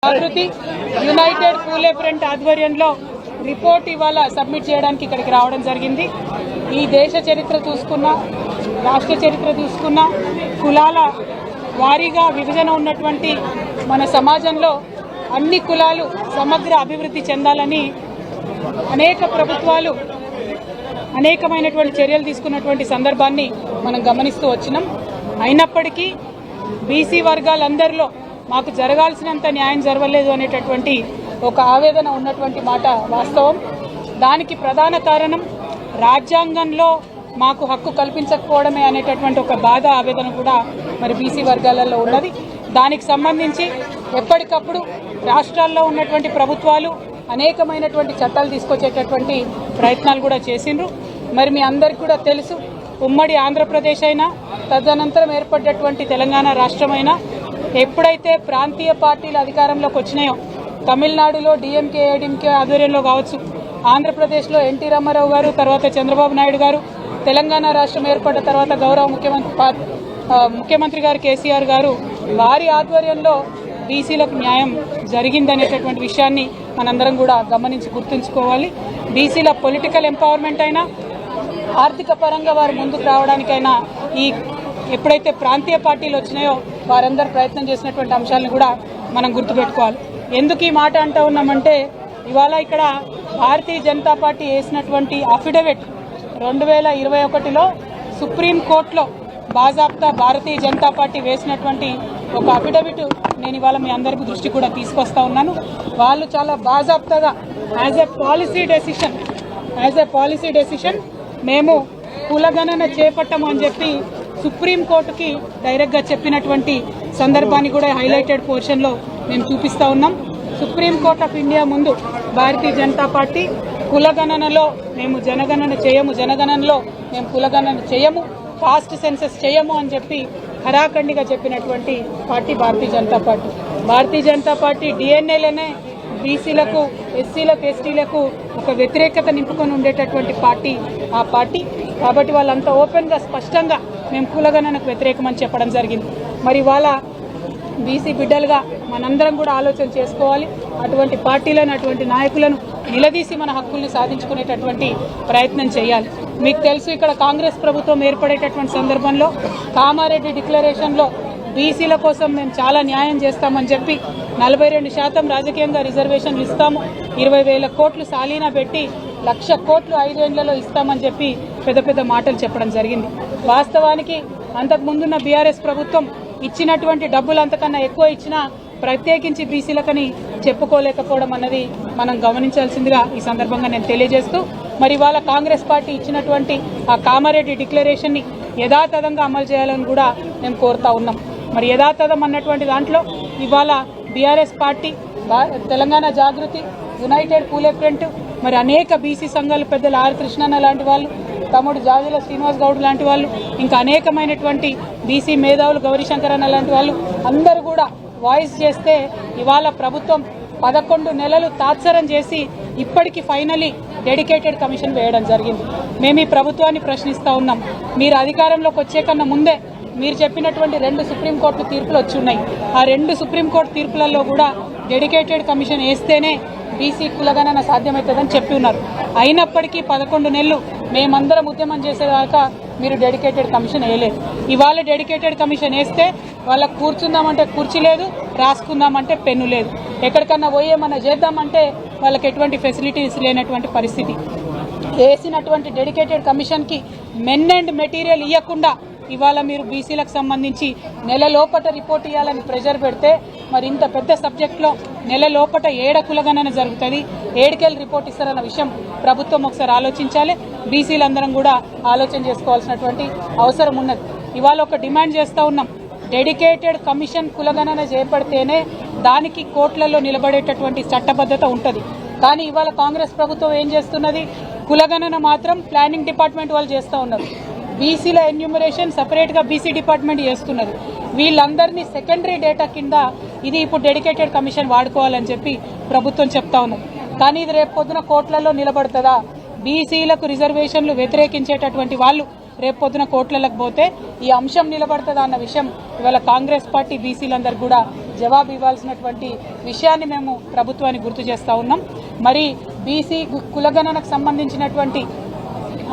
జాగృతి United పూలే front ఆధ్వర్యంలో report ఇవాళ submit చేయడానికి ఇక్కడికి రావడం జరిగింది. ఈ దేశ చరిత్ర చూసుకున్నా, రాష్ట్ర చరిత్ర చూసుకున్నా, కులాల వారీగా విభజన ఉన్నటువంటి మన సమాజంలో అన్ని కులాలు సమగ్ర అభివృద్ధి చెందాలని అనేక ప్రభుత్వాలు అనేకమైనటువంటి చర్యలు తీసుకున్నటువంటి సందర్భాన్ని మనం గమనిస్తూ వచ్చినాం. అయినప్పటికీ బీసీ వర్గాలందరిలో మాకు జరగాల్సినంత న్యాయం జరగలేదు అనేటటువంటి ఒక ఆవేదన ఉన్నటువంటి మాట వాస్తవం. దానికి ప్రధాన కారణం రాజ్యాంగంలో మాకు హక్కు కల్పించకపోవడమే అనేటటువంటి ఒక బాధ, ఆవేదన కూడా మరి బీసీ వర్గాలలో ఉన్నది. దానికి సంబంధించి ఎప్పటికప్పుడు రాష్ట్రాల్లో ఉన్నటువంటి ప్రభుత్వాలు అనేకమైనటువంటి చట్టాలు తీసుకొచ్చేటటువంటి ప్రయత్నాలు కూడా చేసిండ్రు. మరి మీ అందరికీ కూడా తెలుసు, ఉమ్మడి ఆంధ్రప్రదేశ్ అయినా తదనంతరం ఏర్పడ్డటువంటి తెలంగాణ రాష్ట్రమైనా ఎప్పుడైతే ప్రాంతీయ పార్టీలు అధికారంలోకి వచ్చినాయో, తమిళనాడులో డిఎంకే ఏడీఎంకే ఆధ్వర్యంలో కావచ్చు, ఆంధ్రప్రదేశ్లో ఎన్టీ రామారావు గారు, తర్వాత చంద్రబాబు నాయుడు గారు, తెలంగాణ రాష్ట్రం ఏర్పడ్డ తర్వాత గౌరవ ముఖ్యమంత్రి గారు కేసీఆర్ గారు, వారి ఆధ్వర్యంలో బీసీలకు న్యాయం జరిగిందనేటటువంటి విషయాన్ని మనందరం కూడా గమనించి గుర్తుంచుకోవాలి. బీసీల పొలిటికల్ ఎంపవర్మెంట్ అయినా, ఆర్థిక పరంగా వారు ముందుకు రావడానికైనా ఈ ఎప్పుడైతే ప్రాంతీయ పార్టీలు వచ్చినాయో వారందరూ ప్రయత్నం చేసినటువంటి అంశాలను కూడా మనం గుర్తుపెట్టుకోవాలి. ఎందుకు ఈ మాట అంటూ ఉన్నామంటే, ఇవాళ ఇక్కడ భారతీయ జనతా పార్టీ వేసినటువంటి అఫిడవిట్ 2021లో సుప్రీంకోర్టులో బాజాప్తా భారతీయ జనతా పార్టీ వేసినటువంటి ఒక అఫిడవిట్ నేను ఇవాళ మీ అందరికీ దృష్టి కూడా తీసుకొస్తా ఉన్నాను. వాళ్ళు చాలా బాజాప్తాగా యాజ్ ఏ పాలసీ డెసిషన్ మేము కులగణన చేపట్టము అని చెప్పి సుప్రీంకోర్టుకి డైరెక్ట్గా చెప్పినటువంటి సందర్భాన్ని కూడా హైలైటెడ్ పోర్షన్లో మేము చూపిస్తూ ఉన్నాం. సుప్రీంకోర్టు ఆఫ్ ఇండియా ముందు భారతీయ జనతా పార్టీ కులగణనలో మేము జనగణనలో మేము కులగణన చేయము, కాస్ట్ సెన్సస్ చేయము అని చెప్పి ఖరాఖండిగా చెప్పినటువంటి పార్టీ భారతీయ జనతా పార్టీ డిఎన్ఏలోనే బీసీలకు, ఎస్సీలకు, ఎస్టీలకు ఒక వ్యతిరేకత నింపుకొని ఉండేటటువంటి పార్టీ ఆ పార్టీ. కాబట్టి వాళ్ళంతా ఓపెన్గా స్పష్టంగా మేము కులగణనకు వ్యతిరేకమని చెప్పడం జరిగింది. మరి వాళ్ళ బీసీ బిడ్డలుగా మనందరం కూడా ఆలోచన చేసుకోవాలి. అటువంటి పార్టీలను, అటువంటి నాయకులను నిలదీసి మన హక్కుల్ని సాధించుకునేటటువంటి ప్రయత్నం చేయాలి. మీకు తెలుసు, ఇక్కడ కాంగ్రెస్ ప్రభుత్వం ఏర్పడేటటువంటి సందర్భంలో కామారెడ్డి డిక్లరేషన్లో బీసీల కోసం మేము చాలా న్యాయం చేస్తామని చెప్పి 42% రాజకీయంగా రిజర్వేషన్లు ఇస్తాము, 20,000 కోట్లు సాలీనా పెట్టి 1,00,000 కోట్లు 5 ఏళ్లలో ఇస్తామని చెప్పి పెద్ద మాటలు చెప్పడం జరిగింది. వాస్తవానికి అంతకుముందున్న బీఆర్ఎస్ ప్రభుత్వం ఇచ్చినటువంటి డబ్బులు అంతకన్నా ఎక్కువ ఇచ్చినా ప్రత్యేకించి బీసీలకని చెప్పుకోలేకపోవడం అన్నది మనం గమనించాల్సిందిగా ఈ సందర్భంగా నేను తెలియజేస్తూ, మరి ఇవాళ కాంగ్రెస్ పార్టీ ఇచ్చినటువంటి ఆ కామారెడ్డి డిక్లరేషన్ని యథాతథంగా అమలు చేయాలని కూడా మేము కోరుతా ఉన్నాం. మరి యథాతథం అన్నటువంటి దాంట్లో ఇవాళ బీఆర్ఎస్ పార్టీ, తెలంగాణ జాగృతి, యునైటెడ్ పూలే ఫ్రంట్, మరి అనేక బీసీ సంఘాలు పెద్దలు ఆర్ కృష్ణన్న లాంటి వాళ్ళు, తమ్ముడు జాజుల శ్రీనివాస్ గౌడ్ లాంటి వాళ్ళు, ఇంకా అనేకమైనటువంటి బీసీ మేధావులు గౌరీశంకర్ అన్న లాంటి వాళ్ళు అందరూ కూడా వాయిస్ చేస్తే ఇవాళ ప్రభుత్వం 11 నెలలు తాత్సరం చేసి ఇప్పటికీ ఫైనలీ డెడికేటెడ్ కమిషన్ వేయడం జరిగింది. మేము ఈ ప్రభుత్వాన్ని ప్రశ్నిస్తూ ఉన్నాం. మీరు అధికారంలోకి వచ్చే కన్నా ముందే మీరు చెప్పినటువంటి 2 సుప్రీంకోర్టు తీర్పులు వచ్చి ఉన్నాయి. ఆ 2 సుప్రీంకోర్టు తీర్పులలో కూడా డెడికేటెడ్ కమిషన్ వేస్తేనే బీసీ కులగణన సాధ్యమవుతుందని చెప్పి ఉన్నారు. అయినప్పటికీ 11 నెలలు మేమందరం ఉద్యమం చేసేదాకా మీరు డెడికేటెడ్ కమిషన్ వేయలేదు. ఇవాళ డెడికేటెడ్ కమిషన్ వేస్తే వాళ్ళకు కూర్చుందామంటే కుర్చీ లేదు, రాసుకుందామంటే పెన్ను లేదు, ఎక్కడికన్నా పోయి ఏమన్నా చేద్దామంటే వాళ్ళకి ఎటువంటి ఫెసిలిటీస్ లేనటువంటి పరిస్థితి. వేసినటువంటి డెడికేటెడ్ కమిషన్కి మెన్ అండ్ మెటీరియల్ ఇవ్వకుండా ఇవాళ మీరు బీసీలకు సంబంధించి నెల లోపట రిపోర్ట్ ఇవ్వాలని ప్రెషర్ పెడితే, మరి ఇంత పెద్ద సబ్జెక్ట్లో నెల లోపట ఏడ కులగణన జరుగుతుంది, ఏడుకెళ్ళి రిపోర్ట్ ఇస్తారన్న విషయం ప్రభుత్వం ఒకసారి ఆలోచించాలి. బీసీలందరం కూడా ఆలోచన చేసుకోవాల్సినటువంటి అవసరం ఉన్నది. ఇవాళ ఒక డిమాండ్ చేస్తూ ఉన్నాం, డెడికేటెడ్ కమిషన్ కులగణన చేపడితేనే దానికి కోర్టులలో నిలబడేటటువంటి చట్టబద్ధత ఉంటుంది. కానీ ఇవాళ కాంగ్రెస్ ప్రభుత్వం ఏం చేస్తున్నది, కులగణన మాత్రం ప్లానింగ్ డిపార్ట్మెంట్ వాళ్ళు చేస్తూ ఉన్నారు, బీసీల ఎన్యూమరేషన్ సపరేట్గా బీసీ డిపార్ట్మెంట్ చేస్తున్నది. వీళ్ళందరినీ సెకండరీ డేటా కింద ఇది ఇప్పుడు డెడికేటెడ్ కమిషన్ వాడుకోవాలని చెప్పి ప్రభుత్వం చెప్తా ఉన్నది. కానీ ఇది రేపు పొద్దున కోర్టులలో నిలబడుతుందా? బీసీలకు రిజర్వేషన్లు వ్యతిరేకించేటటువంటి వాళ్ళు రేపు పొద్దున కోర్టులకు పోతే ఈ అంశం నిలబడుతుందా అన్న విషయం ఇవాళ కాంగ్రెస్ పార్టీ బీసీలందరూ కూడా జవాబు ఇవ్వాల్సినటువంటి విషయాన్ని మేము ప్రభుత్వానికి గుర్తు చేస్తూ ఉన్నాం. మరి బీసీ కులగణనకు సంబంధించినటువంటి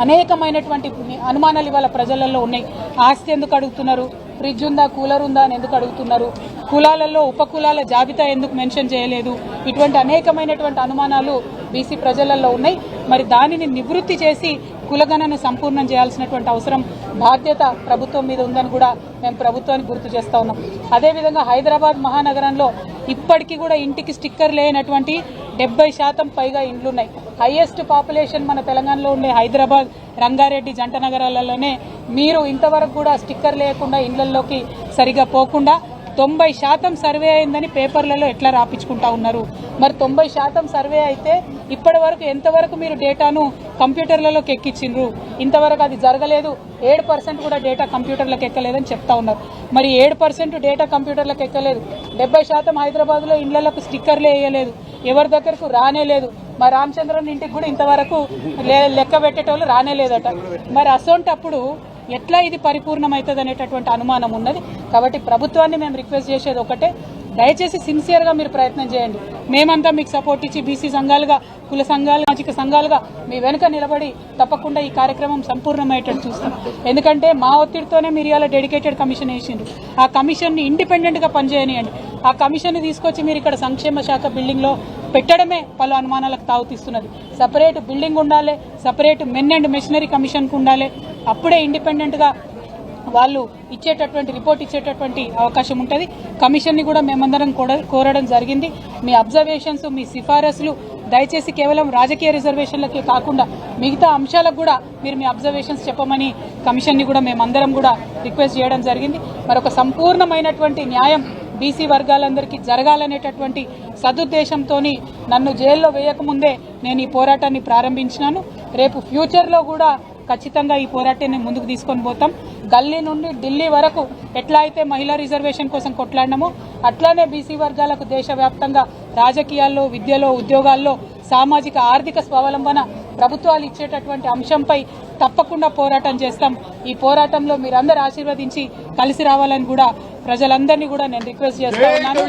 అనేకమైనటువంటి అనుమానాలు ఇవాళ ప్రజలలో ఉన్నాయి. ఆస్తి ఎందుకు అడుగుతున్నారు, ఫ్రిడ్జ్ ఉందా, కూలర్ ఉందా అని ఎందుకు అడుగుతున్నారు, కులాలలో ఉపకులాల జాబితా ఎందుకు మెన్షన్ చేయలేదు, ఇటువంటి అనేకమైనటువంటి అనుమానాలు బీసీ ప్రజలలో ఉన్నాయి. మరి దానిని నివృత్తి చేసి కులగణను సంపూర్ణం చేయాల్సినటువంటి అవసరం, బాధ్యత ప్రభుత్వం మీద ఉందని కూడా మేము ప్రభుత్వానికి గుర్తు చేస్తూ ఉన్నాం. అదేవిధంగా హైదరాబాద్ మహానగరంలో ఇప్పటికీ కూడా ఇంటికి స్టిక్కర్ లేనటువంటి 70% పైగా ఇండ్లున్నాయి. హైయెస్ట్ పాపులేషన్ మన తెలంగాణలో ఉండే హైదరాబాద్, రంగారెడ్డి జంట నగరాలలోనే మీరు ఇంతవరకు కూడా స్టిక్కర్ లేకుండా ఇళ్లలోకి సరిగా పోకుండా 90% సర్వే అయిందని పేపర్లలో ఎట్లా రాపించుకుంటా ఉన్నారు. మరి 90% సర్వే అయితే ఇప్పటి వరకు ఎంతవరకు మీరు డేటాను కంప్యూటర్లలోకి ఎక్కించిండ్రు? ఇంతవరకు అది జరగలేదు. 7% కూడా డేటా కంప్యూటర్లకు ఎక్కలేదని చెప్తా ఉన్నారు. మరి 7% డేటా కంప్యూటర్లకు ఎక్కలేదు, 70% హైదరాబాద్లో ఇళ్లకు స్టిక్కర్లే వేయలేదు, ఎవరి దగ్గరకు రానేలేదు. మరి రామచంద్రన్ ఇంటికి కూడా ఇంతవరకు లెక్క పెట్టేటోళ్ళు రానేలేదట. మరి అసొంటప్పుడు ఎట్లా ఇది పరిపూర్ణమవుతుంది అనేటటువంటి అనుమానం ఉన్నది. కాబట్టి ప్రభుత్వాన్ని మేము రిక్వెస్ట్ చేసేది ఒకటే, దయచేసి సిన్సియర్గా మీరు ప్రయత్నం చేయండి. మేమంతా మీకు సపోర్ట్ ఇచ్చి బీసీ సంఘాలుగా, కుల సంఘాలు, సామాజిక సంఘాలుగా మీ వెనుక నిలబడి తప్పకుండా ఈ కార్యక్రమం సంపూర్ణమయ్యేటట్టు చూస్తాం. ఎందుకంటే మా ఒత్తిడితోనే మీరు ఇలా డెడికేటెడ్ కమిషన్ వేసిండ్రు. ఆ కమిషన్ని ఇండిపెండెంట్గా పనిచేయనియండి. ఆ కమిషన్ని తీసుకొచ్చి మీరు ఇక్కడ సంక్షేమ శాఖ బిల్డింగ్లో పెట్టడమే పలు అనుమానాలకు తావుతీస్తున్నది. సపరేట్ బిల్డింగ్ ఉండాలి, సపరేట్ మెన్ అండ్ మెషినరీ కమిషన్కు ఉండాలి. అప్పుడే ఇండిపెండెంట్గా వాళ్ళు ఇచ్చేటటువంటి రిపోర్ట్ ఇచ్చేటటువంటి అవకాశం ఉంటుంది. కమిషన్ని కూడా మేమందరం కోరడం జరిగింది. మీ అబ్జర్వేషన్స్, మీ సిఫారసులు దయచేసి కేవలం రాజకీయ రిజర్వేషన్లకే కాకుండా మిగతా అంశాలకు కూడా మీరు మీ అబ్జర్వేషన్స్ చెప్పమని కమిషన్ని కూడా మేమందరం కూడా రిక్వెస్ట్ చేయడం జరిగింది. మరొక సంపూర్ణమైనటువంటి న్యాయం బీసీ వర్గాలందరికీ జరగాలనేటటువంటి సదుద్దేశంతో నన్ను జైల్లో వేయకముందే నేను ఈ పోరాటాన్ని ప్రారంభించినాను. రేపు ఫ్యూచర్లో కూడా ఖచ్చితంగా ఈ పోరాటాన్ని ముందుకు తీసుకొని పోతాం. గల్లీ నుండి ఢిల్లీ వరకు ఎట్లా అయితే మహిళా రిజర్వేషన్ కోసం కొట్లాడినామో అట్లానే బీసీ వర్గాలకు దేశవ్యాప్తంగా రాజకీయాల్లో, విద్యలో, ఉద్యోగాల్లో, సామాజిక ఆర్థిక స్వావలంబన ప్రభుత్వాలు ఇచ్చేటటువంటి అంశంపై తప్పకుండా పోరాటం చేస్తాం. ఈ పోరాటంలో మీరందరూ ఆశీర్వదించి కలిసి రావాలని కూడా ప్రజలందరినీ కూడా నేను రిక్వెస్ట్ చేస్తా ఉన్నాను.